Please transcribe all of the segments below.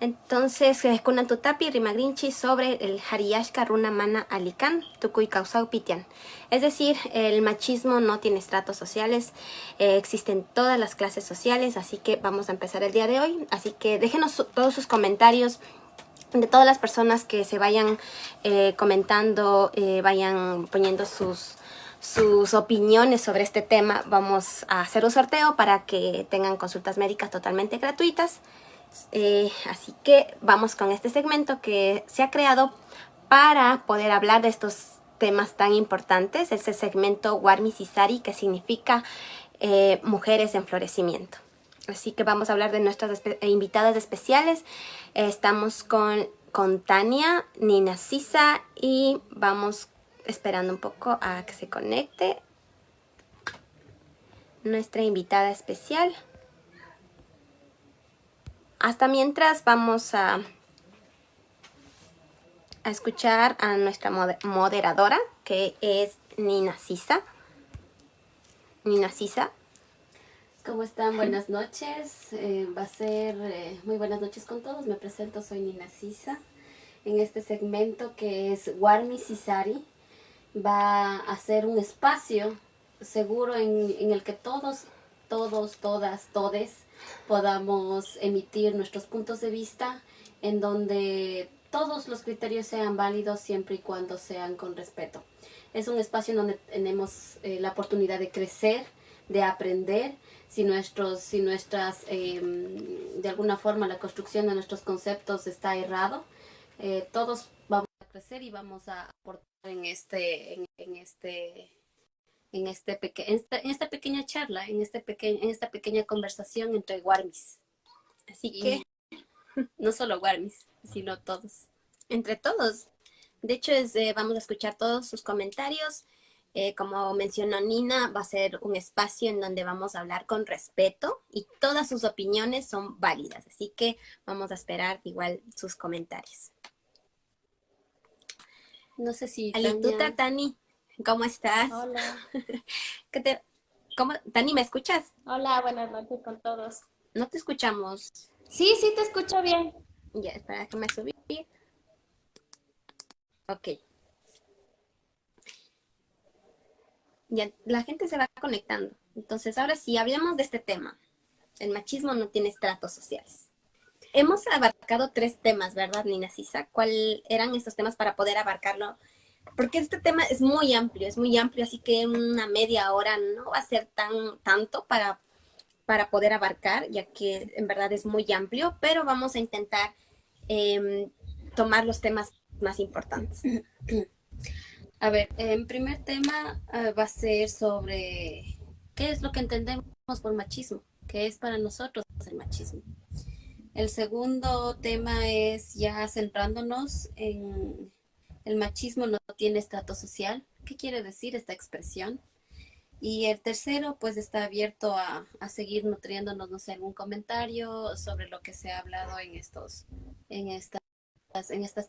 Entonces, Kunan Tutapi, Rimagrinchi sobre el Hariyashka Runa Mana Alikan, Tukui Kausau Pitian. Es decir, el machismo no tiene estratos sociales, existen todas las clases sociales, así que vamos a empezar el día de hoy. Así que déjenos todos sus comentarios de todas las personas que se vayan comentando, vayan poniendo sus opiniones sobre este tema. Vamos a hacer un sorteo para que tengan consultas médicas totalmente gratuitas. Así que vamos con este segmento que se ha creado para poder hablar de estos temas tan importantes. Es el segmento Warmi Sisari, que significa mujeres en florecimiento. Así que vamos a hablar de nuestras invitadas especiales. Estamos con Tania, Nina Sisa, y vamos esperando un poco a que se conecte nuestra invitada especial. Hasta mientras vamos a escuchar a nuestra moderadora, que es Nina Sisa. Nina Sisa. ¿Cómo están? Buenas noches. Va a ser muy buenas noches con todos. Me presento, soy Nina Sisa. En este segmento que es Warmi Sisari, va a ser un espacio seguro en el que todos, todas, todes podamos emitir nuestros puntos de vista, en donde todos los criterios sean válidos siempre y cuando sean con respeto. Es un espacio en donde tenemos la oportunidad de crecer, de aprender. Si nuestras, de alguna forma, la construcción de nuestros conceptos está errado, todos vamos a crecer y vamos a aportar en esta pequeña charla, en esta pequeña conversación entre Warmis. Así que no solo Warmis, sino todos. Entre todos. De hecho, vamos a escuchar todos sus comentarios. Como mencionó Nina, va a ser un espacio en donde vamos a hablar con respeto y todas sus opiniones son válidas. Así que vamos a esperar igual sus comentarios. No sé si Alituta, Tani, ¿cómo estás? Hola. Tani, ¿me escuchas? Hola, buenas noches con todos. No te escuchamos. Sí, sí, te escucho bien. Ya, espera, déjame subir. Ok. Ya, la gente se va conectando. Entonces, ahora sí, hablemos de este tema. El machismo no tiene estratos sociales. Hemos abarcado 3 temas, ¿verdad, Nina Sisa? ¿Cuáles eran estos temas para poder abarcarlo? Porque este tema es muy amplio, así que una media hora no va a ser tanto para poder abarcar, ya que en verdad es muy amplio, pero vamos a intentar tomar los temas más importantes. A ver, el primer tema va a ser sobre qué es lo que entendemos por machismo, qué es para nosotros el machismo. El segundo tema es ya centrándonos en el machismo no tiene estrato social. ¿Qué quiere decir esta expresión? Y el tercero, pues está abierto a seguir nutriéndonos, no sé, algún comentario sobre lo que se ha hablado en estas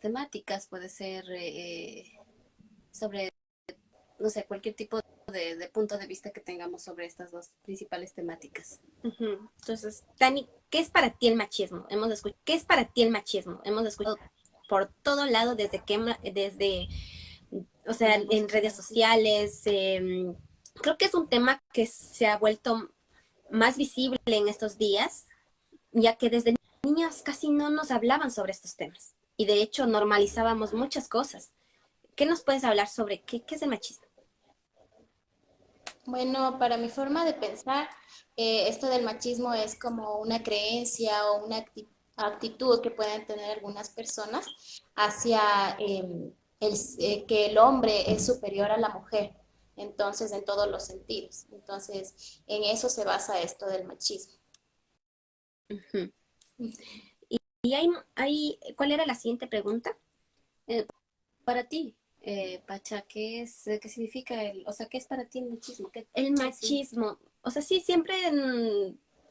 temáticas. Puede ser sobre, no sé, cualquier tipo de punto de vista que tengamos sobre estas dos principales temáticas. Entonces, Tani, ¿qué es para ti el machismo? ¿Qué es para ti el machismo? Hemos escuchado por todo lado o sea, en redes sociales. Creo que es un tema que se ha vuelto más visible en estos días, ya que desde niñas casi no nos hablaban sobre estos temas. Y de hecho normalizábamos muchas cosas. ¿Qué nos puedes hablar sobre qué es el machismo? Bueno, para mi forma de pensar, esto del machismo es como una creencia o una actitud que pueden tener algunas personas hacia que el hombre es superior a la mujer. Entonces, en todos los sentidos. Entonces, en eso se basa esto del machismo. Y ¿cuál era la siguiente pregunta? Para ti, Pacha, ¿qué significa o sea, qué es para ti el machismo? El machismo, o sea, sí, siempre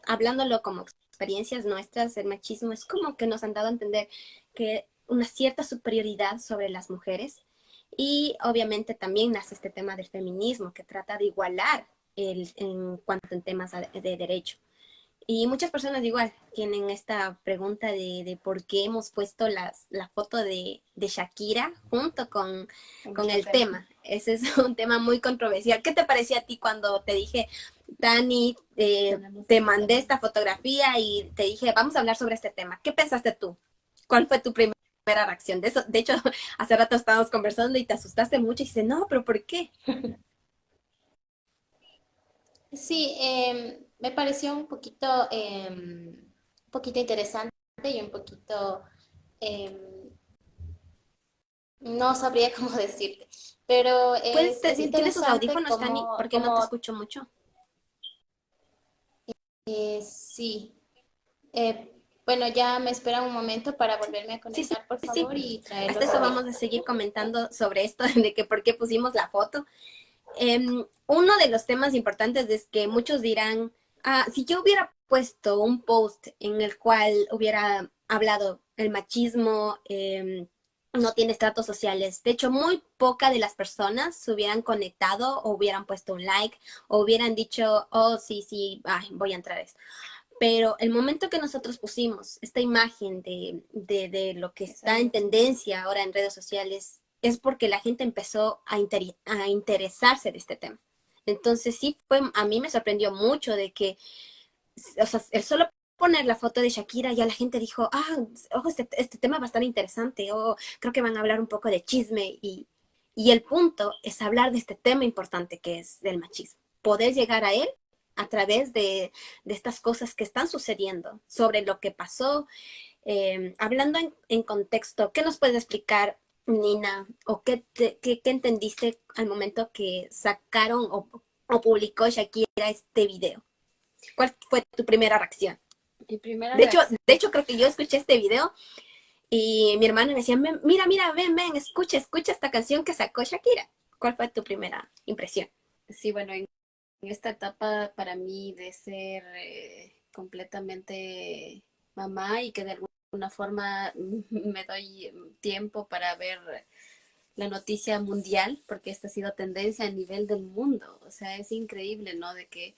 hablándolo como experiencias nuestras, el machismo es como que nos han dado a entender que una cierta superioridad sobre las mujeres, y obviamente también nace este tema del feminismo que trata de igualar en cuanto en temas de derecho. Y muchas personas igual tienen esta pregunta de por qué hemos puesto la foto de Shakira junto con el Controversia. tema. Ese es un tema muy controversial. ¿Qué te parecía a ti cuando te dije, Dani, Tenemos te esta mandé foto. esta fotografía y te dije, vamos a hablar sobre este tema? ¿Qué pensaste tú? ¿Cuál fue tu primera reacción? De eso, de hecho, hace rato estábamos conversando y te asustaste mucho y dices, no, pero ¿por qué? Sí, me pareció un poquito interesante y un poquito, em, no sabría cómo decirte, pero es ¿Tienes tus interesante audífonos, Dani? Porque no te escucho mucho. sí. Eh, bueno, ya me espera un momento para volverme a Sí, sí, conectar, por sí. favor, y traerlo Hasta otra eso vez. vamos a seguir comentando sobre esto, de que por qué pusimos la foto. Uno de los temas importantes es que muchos dirán, si yo hubiera puesto un post en el cual hubiera hablado el machismo, no tiene estratos sociales. De hecho, muy poca de las personas se hubieran conectado o hubieran puesto un like o hubieran dicho, oh, sí, sí, ay, voy a entrar a esto. Pero el momento que nosotros pusimos esta imagen de lo que está en Exacto. tendencia ahora en redes sociales es porque la gente empezó a interesarse de este tema. Entonces sí fue, a mí me sorprendió mucho de que, o sea, el solo poner la foto de Shakira, ya la gente dijo, ojo, este tema va a estar interesante, o creo que van a hablar un poco de chisme y el punto es hablar de este tema importante que es del machismo. Poder llegar a él a través de estas cosas que están sucediendo, sobre lo que pasó, hablando en contexto, ¿qué nos puede explicar, Nina? ¿O qué entendiste al momento que sacaron o publicó Shakira este video? ¿Cuál fue tu primera reacción? Mi primera De hecho, reacción. de hecho creo que yo escuché este video y mi hermana me decía, mira, mira, ven, escucha esta canción que sacó Shakira. ¿Cuál fue tu primera impresión? Sí, bueno, en esta etapa para mí de ser completamente mamá y que de alguna forma me doy tiempo para ver la noticia mundial, porque esta ha sido tendencia a nivel del mundo. O sea, es increíble, ¿no? De que,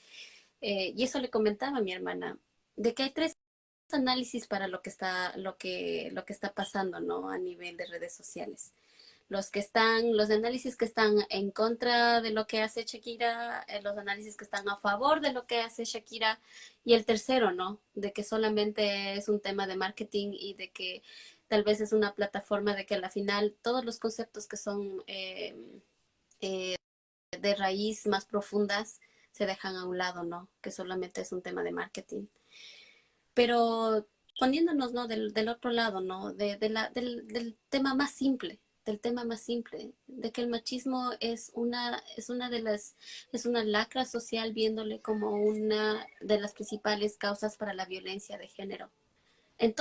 y eso le comentaba a mi hermana, de que hay tres análisis para lo que está pasando, ¿no? A nivel de redes sociales. Los análisis que están en contra de lo que hace Shakira, los análisis que están a favor de lo que hace Shakira, y el tercero, ¿no? De que solamente es un tema de marketing y de que tal vez es una plataforma de que a la final todos los conceptos que son de raíz más profundas se dejan a un lado, ¿no? Que solamente es un tema de marketing. Pero poniéndonos, ¿no? Del otro lado, ¿no? Del tema más simple, del tema más simple, de que el machismo es una lacra social viéndole como una de las principales causas para la violencia de género. En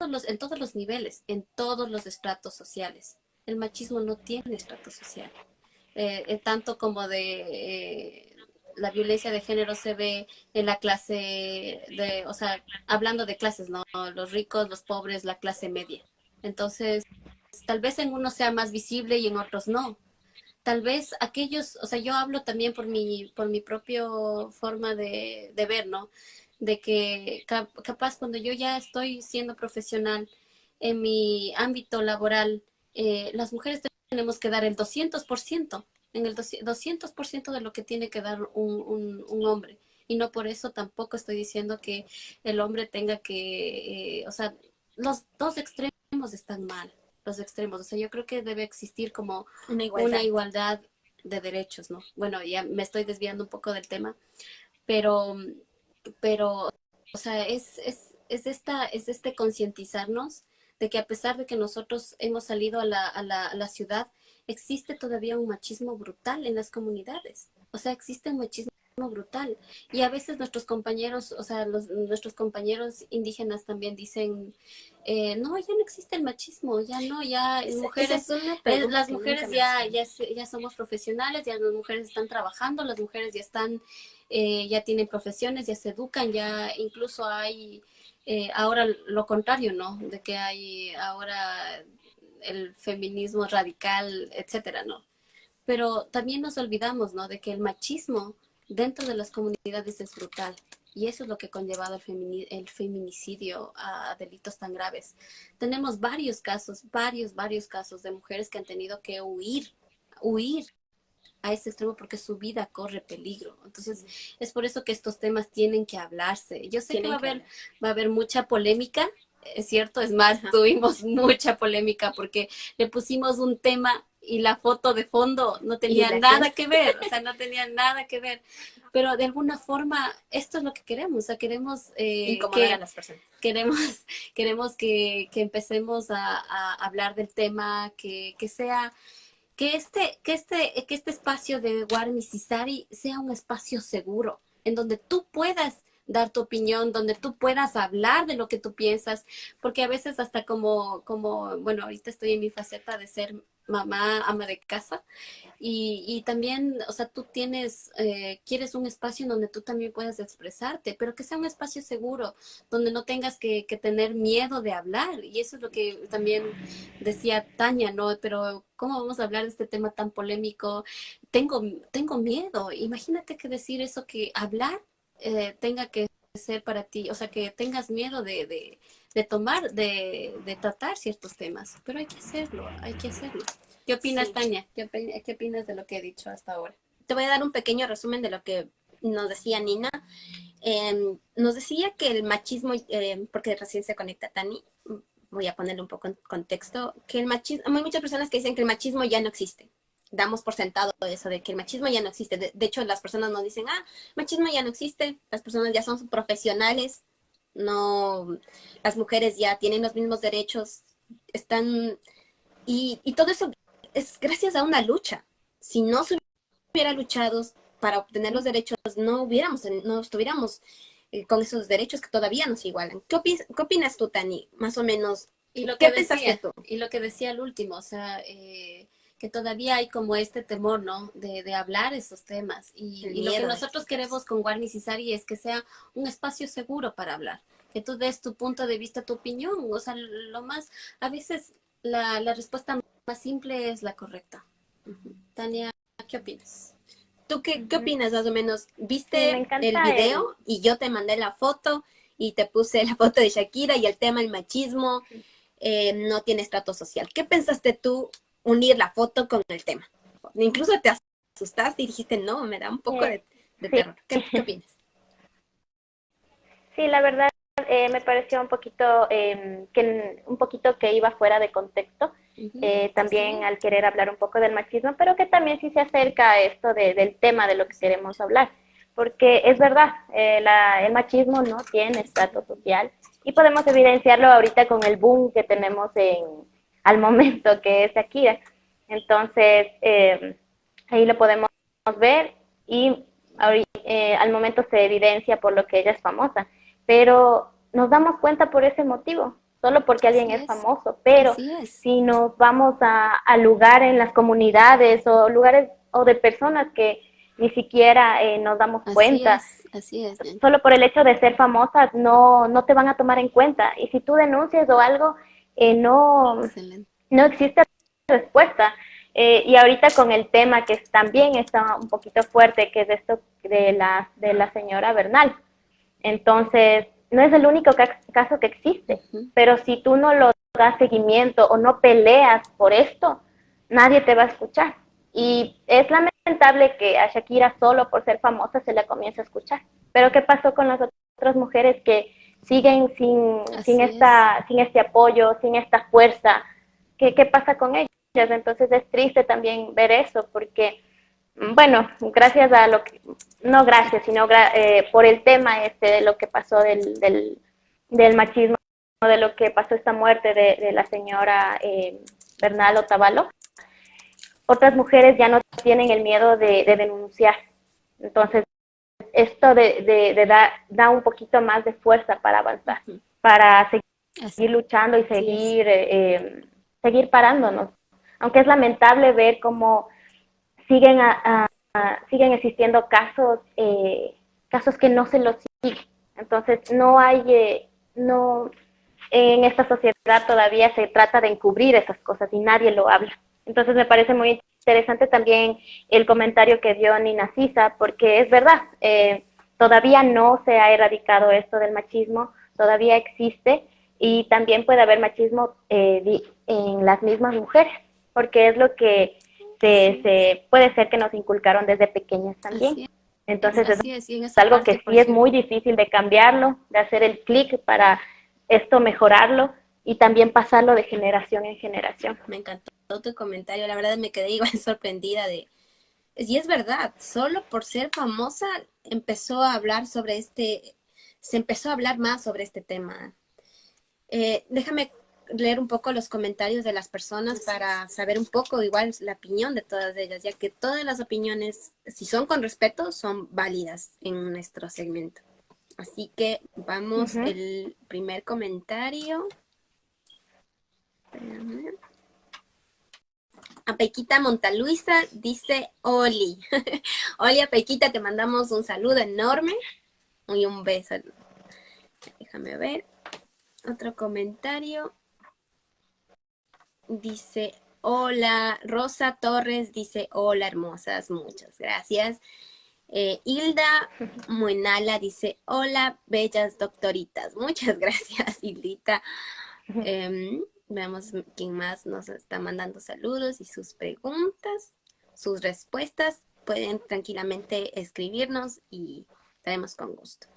en todos los niveles, en todos los estratos sociales. El machismo no tiene estrato social tanto como la violencia de género se ve en la clase o sea, hablando de clases, ¿no? Los ricos, los pobres, la clase media. Entonces, tal vez en unos sea más visible y en otros no. Tal vez aquellos, o sea, yo hablo también por mi propio forma de ver, ¿no? De que capaz cuando yo ya estoy siendo profesional en mi ámbito laboral, las mujeres tenemos que dar el 200%, en el 200% de lo que tiene que dar un hombre. Y no por eso tampoco estoy diciendo que el hombre tenga que, o sea, los dos extremos están mal, los extremos. O sea, yo creo que debe existir como Una una igualdad. igualdad de derechos, ¿no? Bueno, ya me estoy desviando un poco del tema, pero, pero o sea, es este concientizarnos de que a pesar de que nosotros hemos salido a la ciudad, existe todavía un machismo brutal en las comunidades. O sea, existe un machismo brutal. Y a veces nuestros compañeros, o sea, nuestros compañeros indígenas también dicen, no, ya no existe el machismo, ya no, ya Esa es una pregunta las que nunca mujeres mencioné. ya somos profesionales, ya las mujeres están trabajando, las mujeres ya están ya tienen profesiones, ya se educan, ya incluso hay ahora lo contrario, ¿no? De que hay ahora el feminismo radical, etcétera, ¿no? Pero también nos olvidamos, ¿no? De que el machismo dentro de las comunidades es brutal. Y eso es lo que ha conllevado el feminicidio a delitos tan graves. Tenemos varios casos, varios casos de mujeres que han tenido que huir a ese extremo porque su vida corre peligro. Entonces, es por eso que estos temas tienen que hablarse. Yo sé que va a haber mucha polémica, es cierto, es más, tuvimos mucha polémica porque le pusimos un tema y la foto de fondo no tenía nada que ver, o sea, no tenía nada que ver. Pero de alguna forma, esto es lo que queremos, o sea, queremos incomodar a las personas. Queremos, queremos que empecemos a hablar del tema, que sea que este espacio de Warmi Cisari sea un espacio seguro, en donde tú puedas dar tu opinión, donde tú puedas hablar de lo que tú piensas, porque a veces hasta bueno, ahorita estoy en mi faceta de ser mamá, ama de casa, y también, o sea, tú quieres un espacio en donde tú también puedas expresarte, pero que sea un espacio seguro, donde no tengas que tener miedo de hablar. Y eso es lo que también decía Tania, ¿no? Pero ¿cómo vamos a hablar de este tema tan polémico? Tengo miedo. Imagínate que decir eso, que hablar tenga que ser para ti, o sea, que tengas miedo de tratar ciertos temas, pero hay que hacerlo, hay que hacerlo. ¿Qué opinas, sí, Tania? ¿Qué opinas de lo que he dicho hasta ahora? Te voy a dar un pequeño resumen de lo que nos decía Nina. Nos decía que el machismo, porque recién se conecta Tani, voy a ponerle un poco en contexto, que el machismo, hay muchas personas que dicen que el machismo ya no existe. Damos por sentado eso de que el machismo ya no existe. De hecho, las personas nos dicen, machismo ya no existe, las personas ya son profesionales, no, las mujeres ya tienen los mismos derechos, están, y todo eso es gracias a una lucha. Si no se hubiera luchado para obtener los derechos, no estuviéramos con esos derechos que todavía nos igualan. ¿Qué opinas tú, Tani? Más o menos, ¿qué pensaste tú? Y lo que decía al último, o sea, que todavía hay como este temor, ¿no? De hablar esos temas. Y lo que nosotros queremos con Warmi Cisari es que sea un espacio seguro para hablar. Que tú des tu punto de vista, tu opinión. O sea, a veces la respuesta más simple es la correcta. Tania, ¿qué opinas? ¿Tú qué opinas más o menos? ¿Viste el video y yo te mandé la foto y te puse la foto de Shakira y el tema el machismo no tiene estrato social? ¿Qué pensaste tú unir la foto con el tema? Incluso te asustaste y dijiste, no, me da un poco de terror. ¿Qué opinas? Sí, la verdad me pareció un poquito que iba fuera de contexto. También al querer hablar un poco del machismo, pero que también sí se acerca a esto del tema de lo que queremos hablar, porque es verdad, el machismo no tiene estrato social y podemos evidenciarlo ahorita con el boom que tenemos al momento, que es Shakira. Entonces, ahí lo podemos ver y al momento se evidencia por lo que ella es famosa, pero nos damos cuenta por ese motivo, solo porque alguien es famoso, pero si nos vamos a lugar en las comunidades o lugares o de personas que ni siquiera nos damos cuenta, así es. Solo por el hecho de ser famosas no te van a tomar en cuenta, y si tú denuncias o algo, no existe respuesta. Y ahorita con el tema que también está un poquito fuerte, que es esto de la señora Bernal. Entonces, no es el único caso que existe, pero si tú no lo das seguimiento o no peleas por esto, nadie te va a escuchar. Y es lamentable que a Shakira solo por ser famosa se la comience a escuchar. Pero ¿qué pasó con las otras mujeres que siguen sin este apoyo, sin esta fuerza? ¿Qué pasa con ellas? Entonces es triste también ver eso, porque, bueno, gracias a lo que, no gracias, sino por el tema de lo que pasó del machismo, de lo que pasó esta muerte de la señora Bernal Otavalo, otras mujeres ya no tienen el miedo de denunciar. Entonces, esto da un poquito más de fuerza para avanzar, para seguir luchando y seguir parándonos. Aunque es lamentable ver cómo siguen existiendo casos que no se los siguen. Entonces, en esta sociedad todavía se trata de encubrir esas cosas y nadie lo habla. Entonces, me parece muy interesante también el comentario que dio Nina Sisa, porque es verdad, todavía no se ha erradicado esto del machismo, todavía existe y también puede haber machismo en las mismas mujeres, porque es lo que se puede ser que nos inculcaron desde pequeñas también. Así Entonces así es. Y en es esa algo parte, que por sí es muy ejemplo, difícil de cambiarlo, de hacer el clic para esto mejorarlo y también pasarlo de generación en generación. Me encantó tu comentario, la verdad me quedé igual sorprendida de... Y es verdad, solo por ser famosa empezó a hablar sobre se empezó a hablar más sobre este tema. Déjame leer un poco los comentarios de las personas para saber un poco igual la opinión de todas ellas, ya que todas las opiniones, si son con respeto, son válidas en nuestro segmento. Así que vamos, el primer comentario. Espérame. A Pequita Montaluisa dice Oli. Oli, a Pequita, te mandamos un saludo enorme y un beso. Déjame ver. Otro comentario. Dice, hola, Rosa Torres dice, hola, hermosas, muchas gracias. Hilda Muenala dice, hola, bellas doctoritas. Muchas gracias, Hildita. Veamos quién más nos está mandando saludos y sus preguntas, sus respuestas. Pueden tranquilamente escribirnos y estaremos con gusto.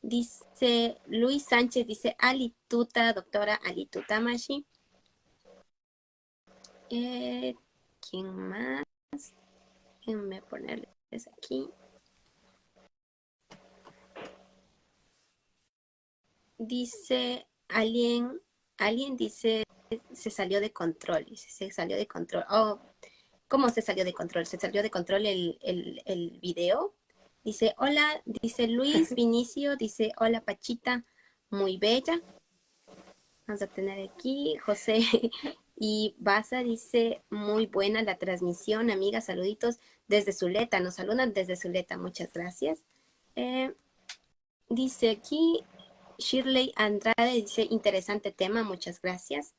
Dice Luis Sánchez, dice Alituta, doctora Alituta Mashi. ¿Quién más? Déjenme ponerles aquí. Dice alguien dice, se salió de control. Dice, se salió de control. Oh, ¿cómo se salió de control? Se salió de control el video. Dice, hola, dice Luis Vinicio, dice, hola Pachita, muy bella. Vamos a tener aquí, José y Baza dice, muy buena la transmisión, amiga, saluditos desde Zuleta, nos saludan desde Zuleta, muchas gracias. Dice aquí, Shirley Andrade dice, interesante tema, muchas gracias.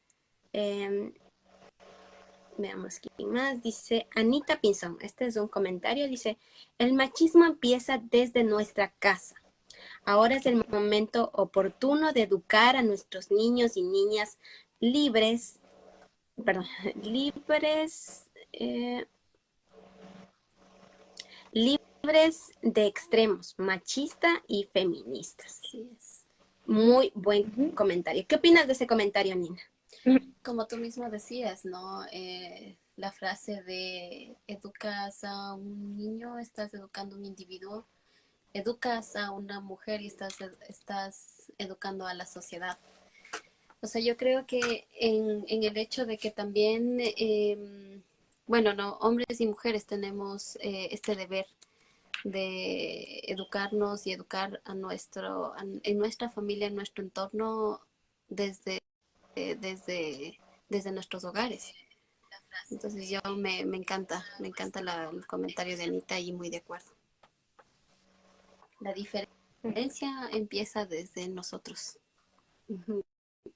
Veamos quién más. Dice Anita Pinzón, este es un comentario, dice, el machismo empieza desde nuestra casa. Ahora es el momento oportuno de educar a nuestros niños y niñas libres de extremos, machista y feministas. así es. Muy buen comentario. ¿Qué opinas de ese comentario, Nina? Como tú mismo decías, ¿no? La frase de educas a un niño, estás educando a un individuo, educas a una mujer y estás educando a la sociedad. O sea, yo creo que en el hecho de que también, bueno, no, hombres y mujeres tenemos este deber de educarnos y educar a en nuestra familia, en nuestro entorno, desde nuestros hogares. Entonces yo me encanta el comentario de Anita y muy de acuerdo. La diferencia empieza desde nosotros.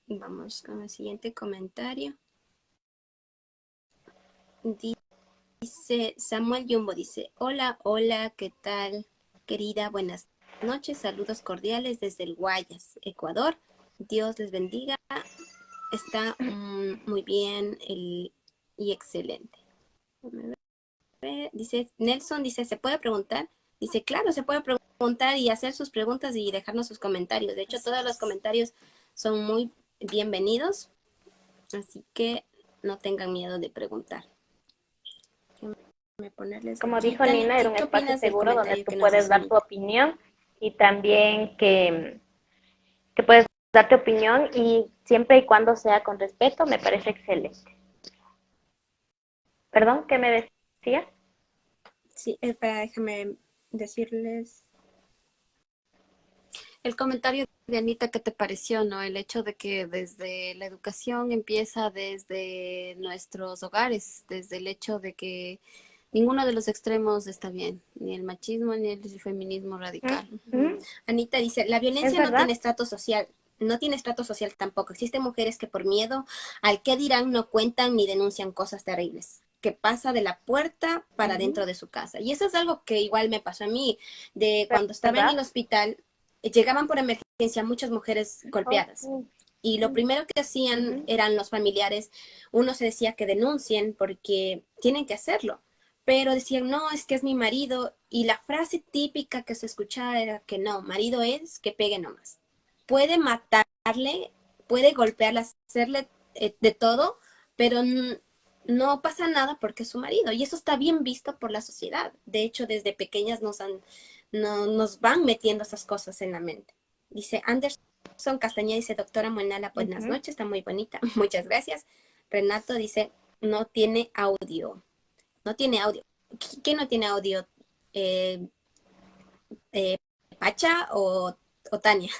Vamos con el siguiente comentario. Dice Samuel Yumbo, dice, hola, ¿qué tal, querida? Buenas noches, saludos cordiales desde el Guayas, Ecuador. Dios les bendiga. Está muy bien y excelente. Dice Nelson, dice, ¿se puede preguntar? Dice, claro, se puede preguntar y hacer sus preguntas y dejarnos sus comentarios. De hecho, todos los comentarios son muy bienvenidos, así que no tengan miedo de preguntar. Como dijo Nina, era un espacio seguro donde tú puedes dar tu opinión y también que puedes dar tu opinión y siempre y cuando sea con respeto, me parece excelente. Perdón, ¿qué me decías? Sí, déjame decirles. El comentario de Anita, ¿qué te pareció, no? El hecho de que desde la educación empieza desde nuestros hogares, desde el hecho de que ninguno de los extremos está bien, ni el machismo ni el feminismo radical. Anita dice, la violencia no tiene estrato social, no tiene estrato social tampoco. Existen mujeres que por miedo al qué dirán no cuentan ni denuncian cosas terribles. que pasa de la puerta para dentro de su casa. Y eso es algo que igual me pasó a mí, de cuando estaba en el hospital, llegaban por emergencia muchas mujeres golpeadas. Y lo primero que hacían eran los familiares, uno se decía que denuncien porque tienen que hacerlo, pero decían, no, es que es mi marido, y la frase típica que se escuchaba era que no, marido es que pegue nomás. Puede matarle, puede golpearla, hacerle de todo, pero no pasa nada porque es su marido, y eso está bien visto por la sociedad. De hecho, desde pequeñas nos van metiendo esas cosas en la mente. Dice Anderson Castañeda, dice, doctora Muenala, buenas noches, está muy bonita, muchas gracias. Renato dice, no tiene audio. No tiene audio. ¿Quién no tiene audio? ¿Pacha o Tania?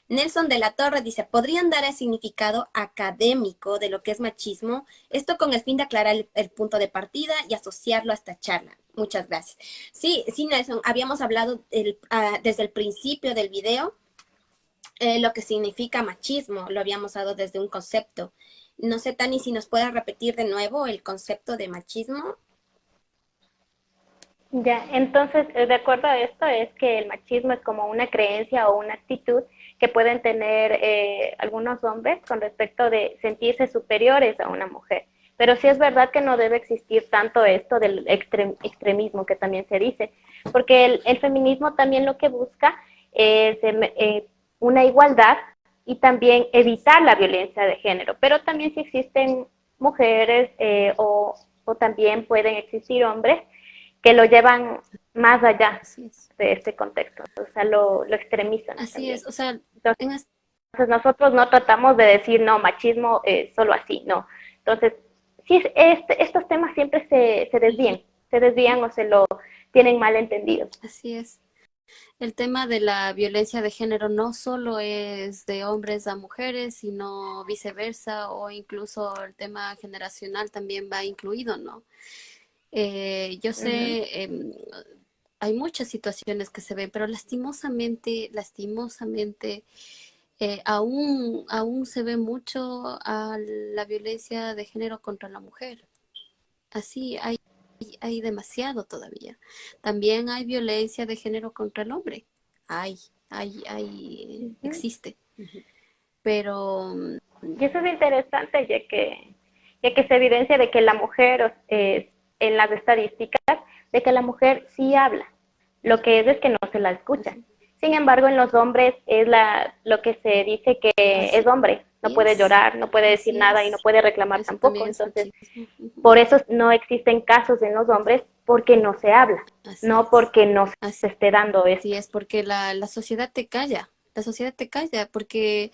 Nelson de la Torre dice, ¿podrían dar el significado académico de lo que es machismo? Esto con el fin de aclarar el punto de partida y asociarlo a esta charla. Muchas gracias. Sí, Nelson, habíamos hablado desde el principio del video, lo que significa machismo, lo habíamos dado desde un concepto. No sé, Tani, si nos puedes repetir de nuevo el concepto de machismo. Ya, entonces, de acuerdo a esto, es que el machismo es como una creencia o una actitud que pueden tener algunos hombres con respecto de sentirse superiores a una mujer. Pero sí es verdad que no debe existir tanto esto del extremismo que también se dice, porque el feminismo también lo que busca es una igualdad y también evitar la violencia de género. Pero también si existen mujeres o también pueden existir hombres que lo llevan más allá de este contexto, o sea, lo extremizan. Así también. es, o sea, entonces nosotros no tratamos de decir, no, machismo es solo así, no. Entonces, sí, estos temas siempre se desvían o se lo tienen mal entendidos. Así es. El tema de la violencia de género no solo es de hombres a mujeres, sino viceversa, o incluso el tema generacional también va incluido, ¿no? Yo sé, hay muchas situaciones que se ven, pero lastimosamente, aún se ve mucho a la violencia de género contra la mujer. Así hay demasiado todavía. También hay violencia de género contra el hombre. Existe. Pero y eso es interesante, ya que se evidencia de que la mujer, en las estadísticas, de que la mujer sí habla. Lo que es que no se la escucha. Sin embargo, en los hombres es lo que se dice que es hombre. No puede llorar, no puede decir nada y no puede reclamar eso tampoco. Entonces, por eso no existen casos en los hombres, porque no se habla, no porque no se esté dando esto. Sí, es porque la sociedad te calla. La sociedad te calla porque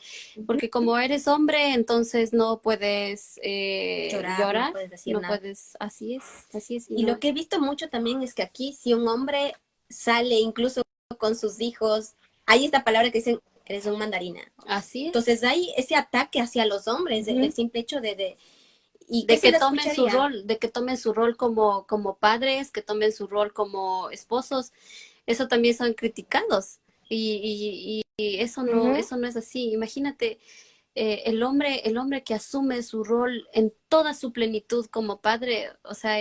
como eres hombre, entonces no puedes llorar, no puedes decir nada. Así es. Y lo que he visto mucho también es que aquí, si un hombre sale incluso con sus hijos, hay esta palabra que dicen, eres un mandarina. Así es. Entonces hay ese ataque hacia los hombres, el simple hecho de que tomen su rol como padres, que tomen su rol como esposos. Eso también son criticados. Y eso no es así. Imagínate, el hombre que asume su rol en toda su plenitud como padre, o sea,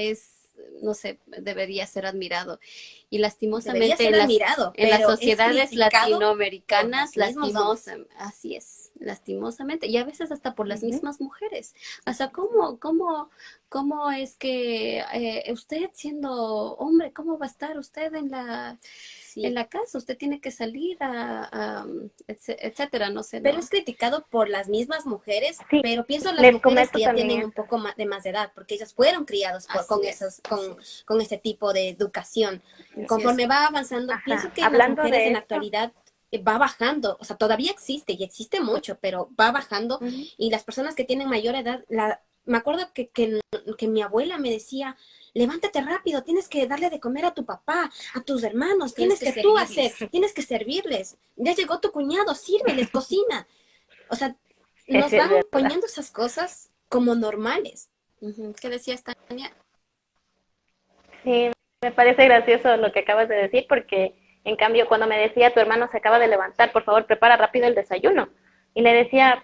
no sé, debería ser admirado. Y lastimosamente en las sociedades latinoamericanas, así es, lastimosamente, y a veces hasta por las mismas mujeres. O sea, ¿cómo es que usted siendo hombre, cómo va a estar usted en la casa? Usted tiene que salir etcétera, no sé. Pero ¿no? es criticado por las mismas mujeres, sí, pero pienso las mujeres que ya tienen un poco más de edad, porque ellas fueron criadas con ese tipo de educación. Conforme va avanzando, pienso que las mujeres en la actualidad va bajando, o sea, todavía existe y existe mucho, pero va bajando y las personas que tienen mayor edad, me acuerdo que mi abuela me decía, levántate rápido, tienes que darle de comer a tu papá, a tus hermanos, tienes que tú hacer, tienes que servirles, ya llegó tu cuñado, sírveles, cocina. O sea, nos van poniendo esas cosas como normales. ¿Qué decías, Tania? Sí, me parece gracioso lo que acabas de decir, porque en cambio cuando me decía, tu hermano se acaba de levantar, por favor prepara rápido el desayuno, y le decía,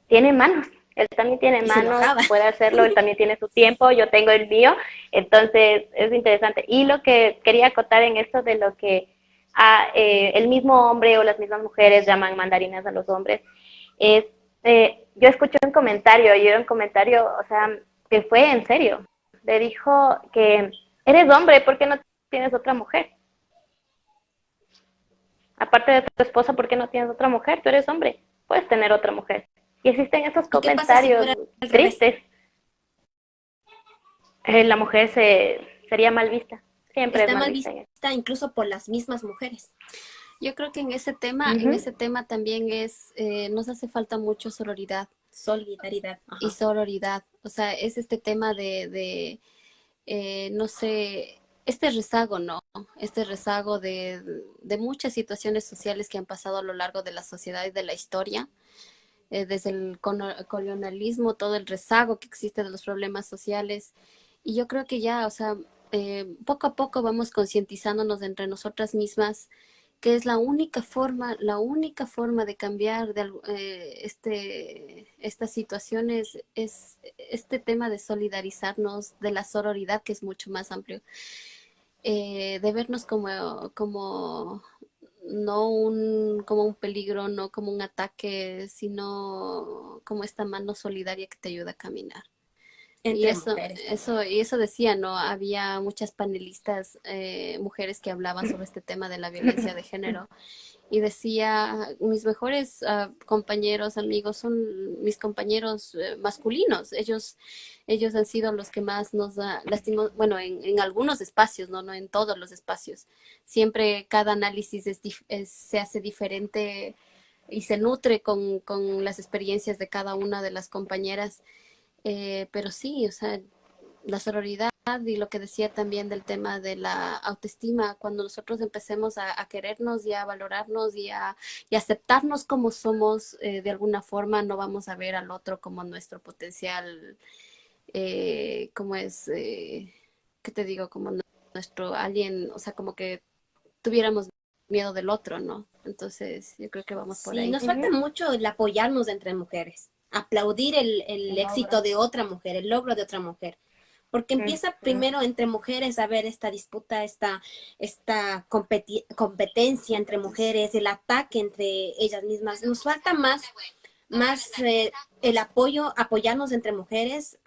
tiene manos, Él también tiene Y se manos, enojaba. puede hacerlo, él también tiene su tiempo, yo tengo el mío, entonces es interesante. Y lo que quería acotar en esto de lo que el mismo hombre o las mismas mujeres llaman mandarinas a los hombres, es, yo escuché un comentario, y era un comentario, o sea, que fue en serio. Le dijo que eres hombre, ¿por qué no tienes otra mujer? Aparte de tu esposa, ¿por qué no tienes otra mujer? Tú eres hombre, puedes tener otra mujer. Y existen esos ¿Y qué pasa si comentarios fuera al revés? tristes. La mujer sería mal vista. Siempre es Está mal mal vista. vista incluso por las mismas mujeres. Yo creo que en Ujú. ese tema también nos hace falta mucho Solidaridad. y Ajá. sororidad. O sea, es este tema no sé, este rezago, ¿no? Este rezago de muchas situaciones sociales que han pasado a lo largo de la sociedad y de la historia, desde el colonialismo, todo el rezago que existe de los problemas sociales. Y yo creo que ya, o sea, poco a poco vamos concientizándonos entre nosotras mismas que es la única forma de cambiar estas situaciones es este tema de solidarizarnos, de la sororidad, que es mucho más amplio, de vernos como un peligro, no como un ataque, sino como esta mano solidaria que te ayuda a caminar. Y Entre mujeres también. y eso decía, ¿no? Había muchas panelistas, mujeres que hablaban sobre este tema de la violencia de género y decía, mis mejores compañeros, amigos, son mis compañeros masculinos. Ellos han sido los que más nos lastimó, bueno, en algunos espacios, ¿no? No en todos los espacios. Siempre cada análisis se hace diferente y se nutre con las experiencias de cada una de las compañeras. Pero sí, o sea, la sororidad y lo que decía también del tema de la autoestima, cuando nosotros empecemos a querernos y a valorarnos y aceptarnos como somos, de alguna forma no vamos a ver al otro como nuestro potencial, como es, ¿qué te digo? Como nuestro alguien, o sea, como que tuviéramos miedo del otro, ¿no? Entonces, yo creo que vamos por Sí, ahí. nos falta mucho el apoyarnos entre mujeres, aplaudir el éxito de otra mujer, el logro de otra mujer. Porque empieza primero entre mujeres a ver esta disputa, esta competencia entre mujeres, el ataque entre ellas mismas. Nos falta más el apoyarnos entre mujeres,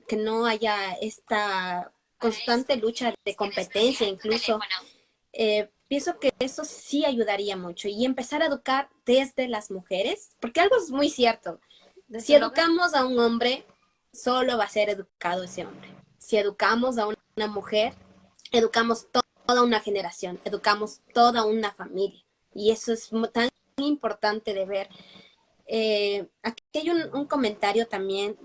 que no haya esta constante lucha de competencia incluso. Pienso que eso sí ayudaría mucho y empezar a educar desde las mujeres, porque algo es muy cierto. Si educamos a un hombre, solo va a ser educado ese hombre. Si educamos a una mujer, educamos toda una generación, educamos toda una familia. Y eso es tan importante de ver. Aquí hay un comentario también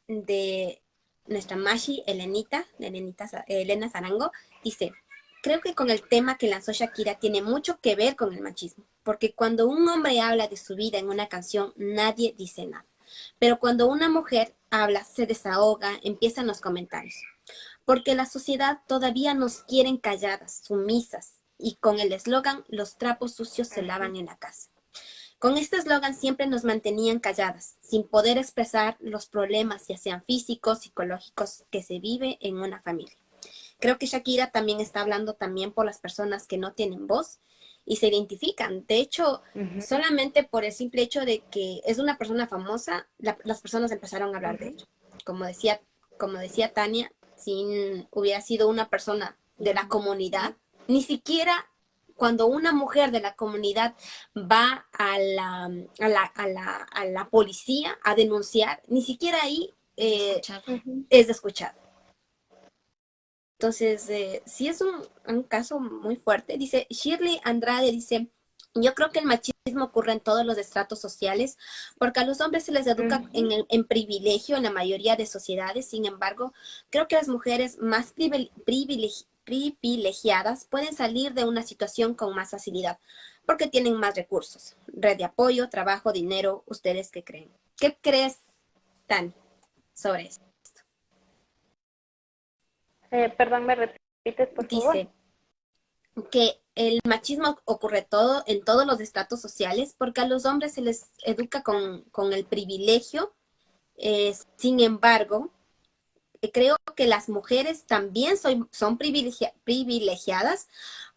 de nuestra Mashi Elena Zarango. Dice, creo que con el tema que lanzó Shakira tiene mucho que ver con el machismo, porque cuando un hombre habla de su vida en una canción, nadie dice nada. Pero cuando una mujer habla, se desahoga, empiezan los comentarios. Porque la sociedad todavía nos quieren calladas, sumisas, y con el eslogan, los trapos sucios se lavan en la casa. Con este eslogan siempre nos mantenían calladas, sin poder expresar los problemas, ya sean físicos, psicológicos, que se vive en una familia. Creo que Shakira también está hablando también por las personas que no tienen voz y se identifican. De hecho, solamente por el simple hecho de que es una persona famosa, las personas empezaron a hablar de ello. Como decía Tania, si hubiera sido una persona de la comunidad, ni siquiera cuando una mujer de la comunidad va a la policía a denunciar, ni siquiera ahí es escuchado. Entonces, sí es un caso muy fuerte. Dice Shirley Andrade, dice, yo creo que el machismo ocurre en todos los estratos sociales, porque a los hombres se les educa en privilegio en la mayoría de sociedades. Sin embargo, creo que las mujeres más privilegiadas pueden salir de una situación con más facilidad, porque tienen más recursos, red de apoyo, trabajo, dinero. ¿Ustedes qué creen? ¿Qué crees, Tan, sobre eso? Perdón, ¿me repites, por favor? Dice que el machismo ocurre en todos los estratos sociales porque a los hombres se les educa con el privilegio Sin embargo, creo que las mujeres también son privilegiadas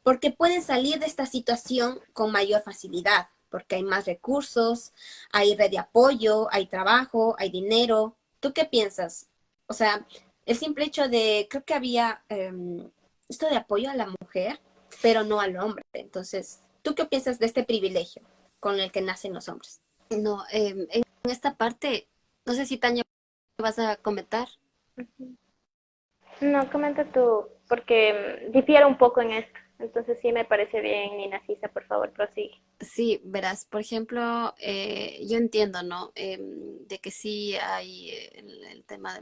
porque pueden salir de esta situación con mayor facilidad, porque hay más recursos, hay red de apoyo, hay trabajo, hay dinero. ¿Tú qué piensas? O sea, el simple hecho de, creo que había esto de apoyo a la mujer, pero no al hombre. Entonces, ¿tú qué piensas de este privilegio con el que nacen los hombres? No, en esta parte, no sé si Tania vas a comentar. Ujú. No, comenta tú, porque difiere un poco en esto. Entonces sí me parece bien, Nina Sisa, por favor, prosigue. Sí, verás, por ejemplo, yo entiendo, ¿no? De que sí hay el tema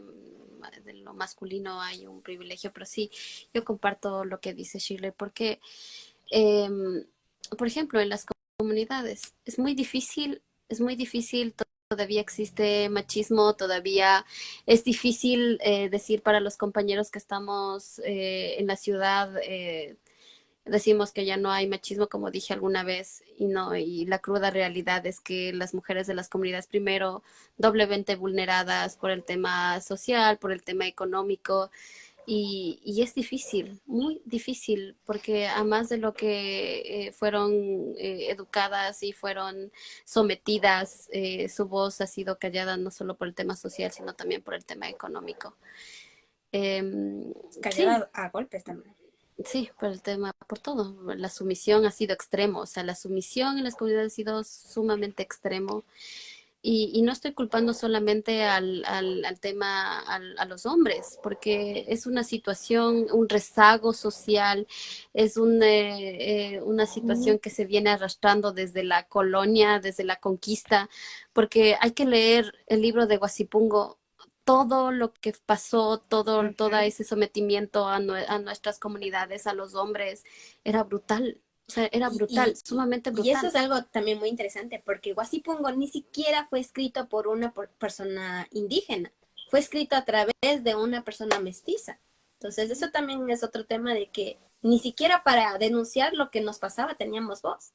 de lo masculino, hay un privilegio, pero sí, yo comparto lo que dice Shirley, porque, em, por ejemplo, en las comunidades es muy difícil, todavía existe machismo, todavía es difícil decir para los compañeros que estamos en la ciudad. Decimos que ya no hay machismo, como dije alguna vez, y no, y la cruda realidad es que las mujeres de las comunidades, primero, doblemente vulneradas por el tema social, por el tema económico, y es difícil, muy difícil, porque a más de lo que fueron educadas y fueron sometidas, su voz ha sido callada no solo por el tema social, sino también por el tema económico. Sí, Callada a golpes también. sí, por el tema, por todo. La sumisión ha sido extremo, o sea, la sumisión en las comunidades ha sido sumamente extremo. Y no estoy culpando solamente al tema, a los hombres, porque es una situación, un rezago social, es una situación que se viene arrastrando desde la colonia, desde la conquista, porque hay que leer el libro de Guasipungo, todo lo que pasó, todo ese sometimiento a nuestras comunidades, a los hombres, era brutal. O sea, era Y, brutal, y, sumamente y eso brutal. es algo también muy interesante, porque Guasipungo ni siquiera fue escrito por una persona indígena, fue escrito a través de una persona mestiza. Entonces, eso también es otro tema de que ni siquiera para denunciar lo que nos pasaba teníamos voz.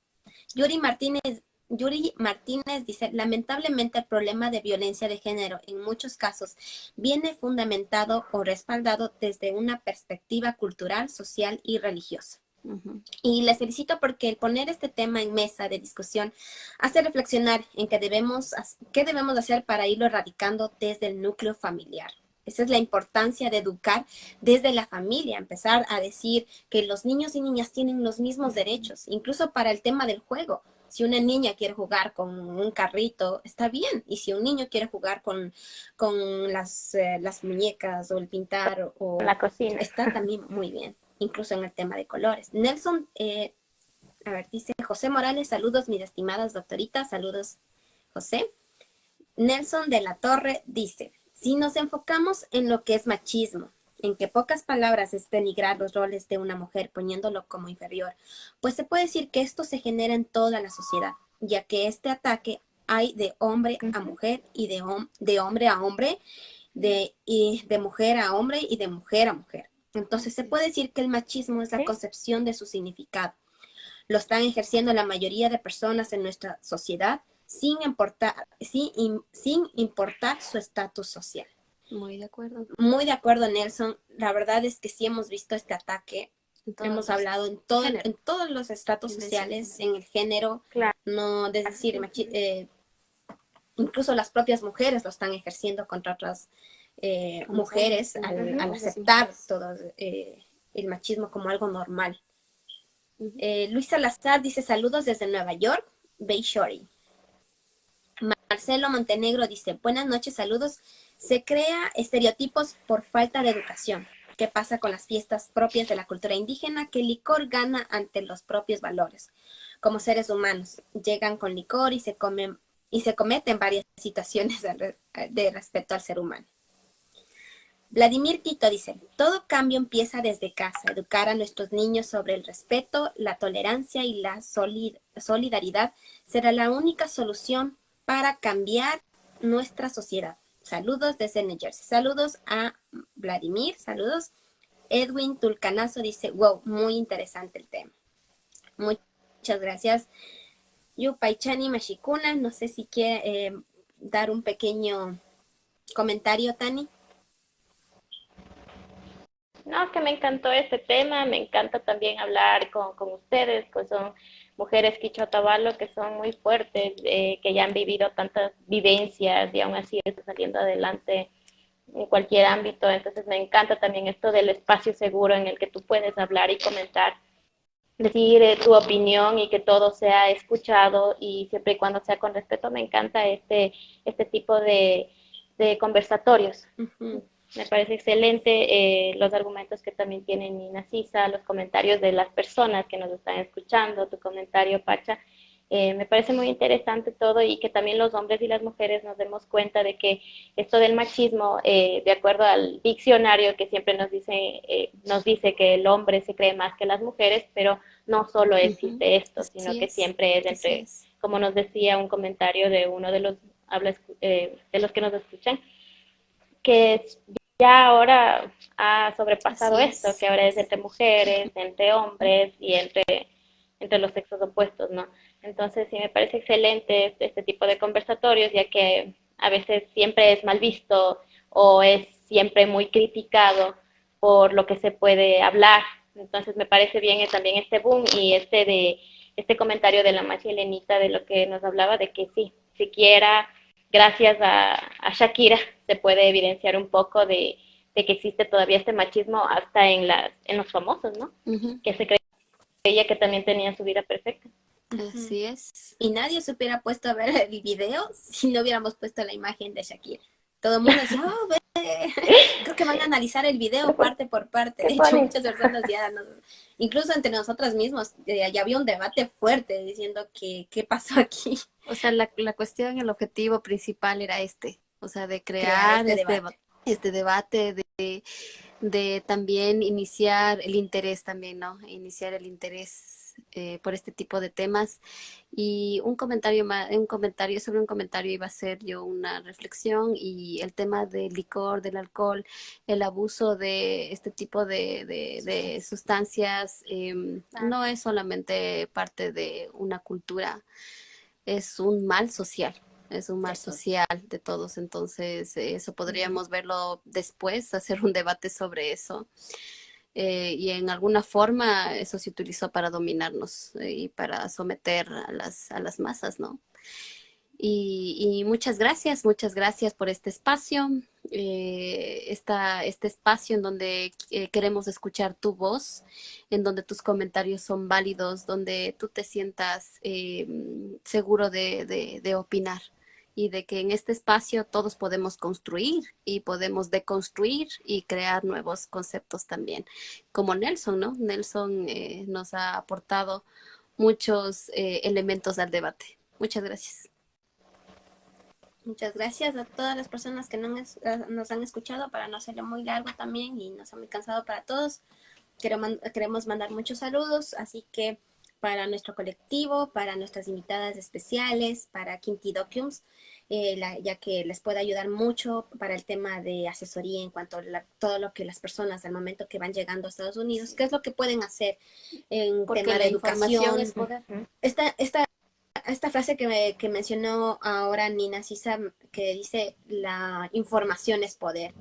Yuri Martínez, Yuri Martínez dice, lamentablemente el problema de violencia de género en muchos casos viene fundamentado o respaldado desde una perspectiva cultural, social y religiosa. Ujú. Y les felicito porque el poner este tema en mesa de discusión hace reflexionar en qué debemos hacer para irlo erradicando desde el núcleo familiar. Esa es la importancia de educar desde la familia, empezar a decir que los niños y niñas tienen los mismos derechos, incluso para el tema del juego. Si una niña quiere jugar con un carrito, está bien. Y si un niño quiere jugar con las muñecas o el pintar, La cocina. está también muy bien, incluso en el tema de colores. Nelson, a ver, dice José Morales, saludos mis estimadas doctoritas, saludos José. Nelson de la Torre dice, si nos enfocamos en lo que es machismo, en que pocas palabras es denigrar los roles de una mujer poniéndolo como inferior, pues se puede decir que esto se genera en toda la sociedad, ya que este ataque hay de hombre a mujer y de hombre a hombre, y de mujer a hombre y de mujer a mujer. Entonces se puede decir que el machismo es la ¿Sí? concepción de su significado. Lo están ejerciendo la mayoría de personas en nuestra sociedad sin importar su estatus social. Muy de acuerdo. Muy de acuerdo, Nelson. La verdad es que sí hemos visto este ataque. En todos Hemos los hablado géneros. en todos los estratos sociales, en el género, Claro. no, es decir, incluso las propias mujeres lo están ejerciendo contra otras mujeres al aceptar todo el machismo como algo normal. Ujú. Luis Salazar dice saludos desde Nueva York, Bay Shore. Marcelo Montenegro dice buenas noches, saludos. Se crea estereotipos por falta de educación. ¿Qué pasa con las fiestas propias de la cultura indígena? Que el licor gana ante los propios valores. Como seres humanos, llegan con licor y se cometen varias situaciones de respeto al ser humano. Vladimir Tito dice, todo cambio empieza desde casa, educar a nuestros niños sobre el respeto, la tolerancia y la solidaridad será la única solución para cambiar nuestra sociedad. Saludos desde New Jersey. Saludos a Vladimir, saludos. Edwin Tulcanazo dice, wow, muy interesante el tema. Muchas gracias. Yupaichani Mashikuna, no sé si quiere dar un pequeño comentario, Tani? No, que me encantó este tema, me encanta también hablar con ustedes, pues son mujeres quichotabalo que son muy fuertes, que ya han vivido tantas vivencias y aún así están saliendo adelante en cualquier ámbito. Entonces me encanta también esto del espacio seguro en el que tú puedes hablar y comentar, decir tu opinión y que todo sea escuchado y siempre y cuando sea con respeto. Me encanta este tipo de conversatorios. Ujú. Me parece excelente los argumentos que también tiene Nina Sisa, los comentarios de las personas que nos están escuchando, tu comentario, Pacha. Me parece muy interesante todo y que también los hombres y las mujeres nos demos cuenta de que esto del machismo, de acuerdo al diccionario que siempre nos dice que el hombre se cree más que las mujeres, pero no solo Ujú. existe esto, sino Así que es, siempre es así entre, es. como nos decía un comentario de uno de los que nos escuchan, que ya ahora ha sobrepasado Así esto, es. que ahora es entre mujeres, entre hombres y entre los sexos opuestos, ¿no? Entonces sí me parece excelente este tipo de conversatorios, ya que a veces siempre es mal visto o es siempre muy criticado por lo que se puede hablar. Entonces me parece bien también este boom y este comentario de la Machi Elenita de lo que nos hablaba de que sí, siquiera gracias a Shakira se puede evidenciar un poco de que existe todavía este machismo hasta en los famosos, ¿no? Ujú. Que se creía que también tenían su vida perfecta. Ujú. Así es. Y nadie se hubiera puesto a ver el video si no hubiéramos puesto la imagen de Shakira. Todo el mundo decía, oh, ve, creo que van a analizar el video parte por parte. ¿Qué De hecho, ponen? muchas personas incluso entre nosotras mismos, ya había un debate fuerte diciendo que qué pasó aquí, O sea, la cuestión, el objetivo principal era este, o sea, de crear crear este debate. este debate, de también iniciar el interés también, ¿no? Iniciar el interés por este tipo de temas. Y un comentario más, sobre un comentario iba a ser yo una reflexión y el tema del licor, del alcohol, el abuso de este tipo de sustancias, no es solamente parte de una cultura, es un mal social. Es un mal De todo. social de todos, entonces eso podríamos verlo después, hacer un debate sobre eso. Y en alguna forma eso se utilizó para dominarnos y para someter a las masas, ¿no? Y muchas gracias por este espacio, este espacio en donde queremos escuchar tu voz, en donde tus comentarios son válidos, donde tú te sientas seguro de opinar y de que en este espacio todos podemos construir y podemos deconstruir y crear nuevos conceptos también, como Nelson, ¿no? Nelson nos ha aportado muchos elementos al debate. Muchas gracias. Muchas gracias a todas las personas que nos han escuchado para no hacerlo muy largo también y no sea muy cansado para todos. Queremos mandar muchos saludos, así que para nuestro colectivo, para nuestras invitadas especiales, para Kinti Docums, ya que les puede ayudar mucho para el tema de asesoría en cuanto a todo lo que las personas al momento que van llegando a Estados Unidos, qué es lo que pueden hacer en Porque tema la de información educación. es poder. Esta frase que mencionó ahora Nina Sisa, que dice la información es poder,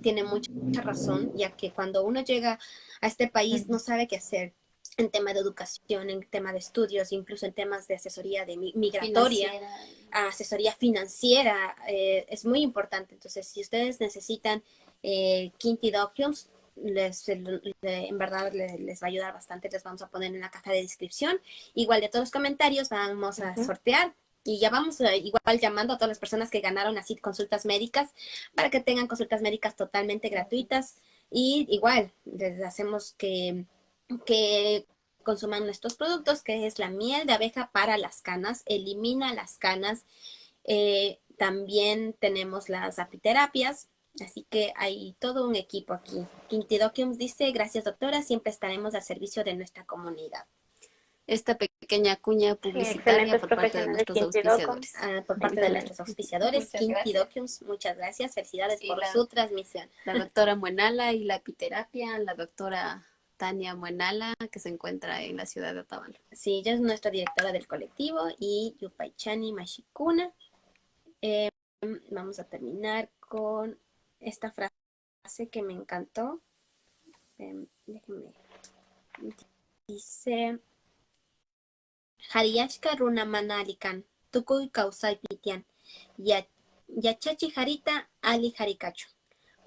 tiene mucha razón, ya que cuando uno llega a este país no sabe qué hacer en tema de educación, en tema de estudios, incluso en temas de asesoría migratoria, Financiera. asesoría financiera, es muy importante. Entonces, si ustedes necesitan Kinti Documents, en verdad les va a ayudar bastante, les vamos a poner en la caja de descripción. Igual de todos los comentarios vamos a sortear y ya vamos igual llamando a todas las personas que ganaron así consultas médicas para que tengan consultas médicas totalmente gratuitas y igual les hacemos que consuman nuestros productos, que es la miel de abeja para las canas, elimina las canas. También tenemos las apiterapias, así que hay todo un equipo aquí. Quintidoquiums dice, gracias doctora, siempre estaremos al servicio de nuestra comunidad. Esta pequeña cuña Sí, publicitaria excelentes por parte de profesionales, nuestros Kinti Docums. auspiciadores. Por parte de Excelente. nuestros auspiciadores, Muchas gracias. Quintidoquiums, muchas gracias, felicidades Y por su transmisión. la doctora Muenala y la epiterapia, la doctora Tania Muenala, que se encuentra en la ciudad de Otavalo. Sí, ella es nuestra directora del colectivo y Yupaichani Mashikuna. vamos a terminar con esta frase que me encantó. Déjenme. Dice: Hariyashka runa mana alikan, tukuy kausay pitian, yachachi harita ali harikachu,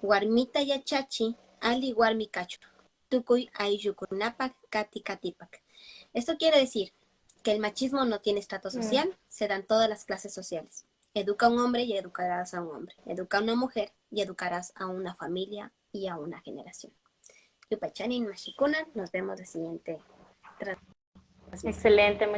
warmita yachachi ali warmi kachu, tukuy ayllukunapak kati katipak. Esto quiere decir que el machismo no tiene estrato social, se dan todas las clases sociales. Educa a un hombre y educarás a un hombre. Educa a una mujer y educarás a una familia y a una generación. Yupachanin Mashikunan, nos vemos la siguiente transmisión. Excelente.